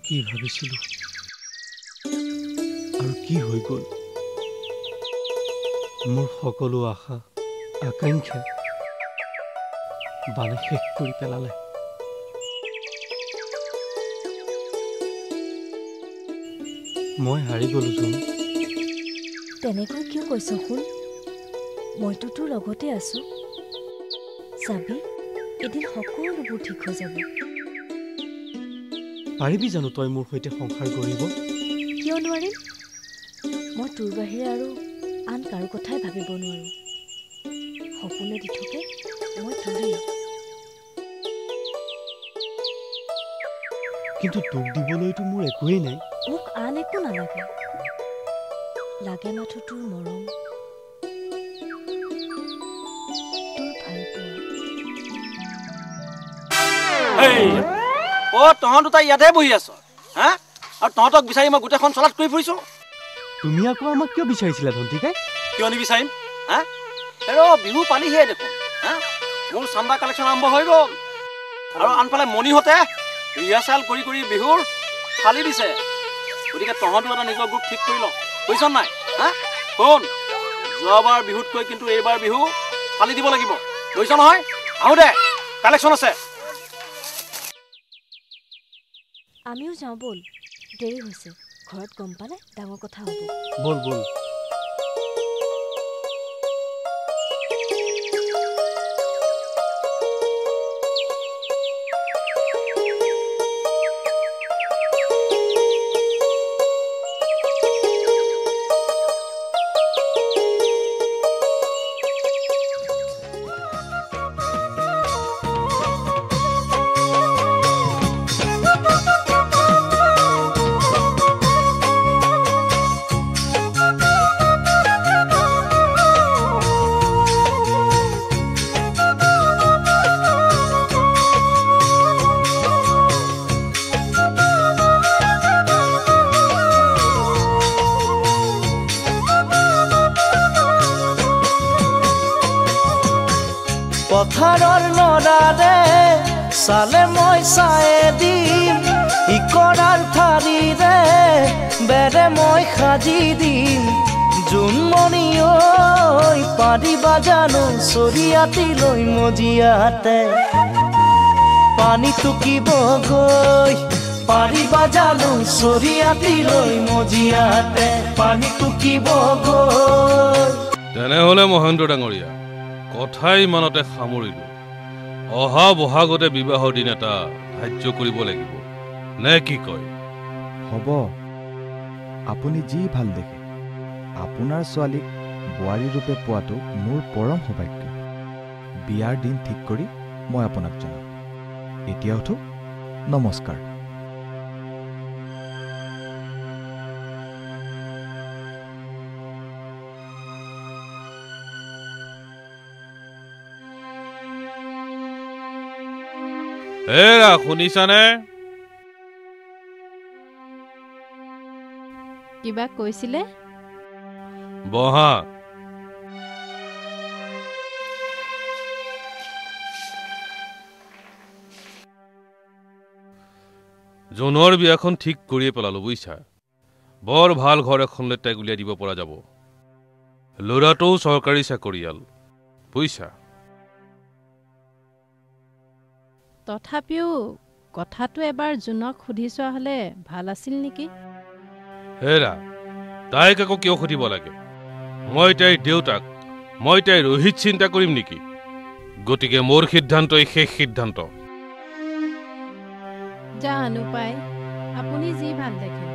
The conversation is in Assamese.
কি ভাবিছিলো আৰু কি হৈ গ'ল মোৰ সকলো আশা আকাংক্ষা বানে শেষ কৰি পেলালে মই হাৰি গ'লো জোন তেনেকৈ কিয় কৈছ শুন মইতো তোৰ লগতে আছো চাবি এদিন সকলোবোৰ ঠিক হৈ যাব পাৰিবি জানো তই মোৰ সৈতে সংসাৰ কৰিব কিয় নোৱাৰিম মই তোৰ বাহিৰে আৰু আন কাৰো কথাই ভাবিব নোৱাৰো সপোনে দি থাকে মই তোৰেই কিন্তু তোক দিবলৈতো মোৰ একোৱেই নাই মোক আন একো নালাগে লাগে মাথো তোৰ মৰম তোৰ ভালপোৱা তহঁত দুটা ইয়াতে বহি আছ হা আৰু তহঁতক বিচাৰি মই গোটেইখন চলাত কৰি ফুৰিছো তুমি আকৌ আমাক কিয় বিচাৰিছিলা ধন্তিকাই কিয় নিবিচাৰিম হা বিহু পালিহে দেখোন হা মোৰ চান্দা কালেকশ্যন আৰম্ভ হৈ গ'ল আৰু আনফালে মণিহঁতে ৰিহাৰ্চেল কৰি কৰি বিহুৰ ফালি দিছে গতিকে তহঁতো এটা নিজৰ গ্ৰুপ ঠিক কৰি ল বুজিছ নাই হা শুন যোৱাবাৰ বিহুতকৈ কিন্তু এইবাৰ বিহু ফালি দিব লাগিব বুজিছ নহয় আহো দে কালেকশ্যন আছে আমিও যাওঁ বল দেৰি হৈছে ঘৰত গম পালে ডাঙৰ কথা হ'ব বল বল পথাৰৰ নৰাৰে চালে মই চায়ে দিম ইকৰাৰ ঠাৰিৰে বেৰে মই সাজি দিম জোনমণি ঐ পাৰিবা জানো চৰিয়াতি লৈ মজিয়াতে পানী টুকিব গৈ পাৰিবা জানো চৰিয়াতি লৈ মজিয়াতে পানী টুকিব গৈ তেনেহ'লে মহেন্দ্ৰ ডাঙৰীয়া কথাই ইমানতে সামৰিলো অহা বহাগতে বিবাহৰ দিন এটা ধাৰ্য কৰিব লাগিব নে কি কয় হ'ব আপুনি যি ভাল দেখে আপোনাৰ ছোৱালীক বোৱাৰী ৰূপে পোৱাটো মোৰ পৰম সৌভাগ্য বিয়াৰ দিন ঠিক কৰি মই আপোনাক জনাম এতিয়া উঠো নমস্কাৰ এৰা শুনিছানে কিবা কৈছিলে বহা জোনৰ বিয়াখন ঠিক কৰিয়ে পেলালো বুজিছা বৰ ভাল ঘৰ এখনলৈ তাইক উলিয়াই দিব পৰা যাব ল'ৰাটোও চৰকাৰী চাকৰিয়াল বুজিছা তথাপিও কথাটো এবাৰ জোনক সুধি চোৱা হ'লে ভাল আছিল নেকি হেৰা তাইক আকৌ কিয় সুধিব লাগে মই তাইৰ দেউতাক মই তাইৰ ৰোহিত চিন্তা কৰিম নেকি গতিকে মোৰ সিদ্ধান্তই শেষ সিদ্ধান্ত জানো পাই আপুনি যি ভাল দেখে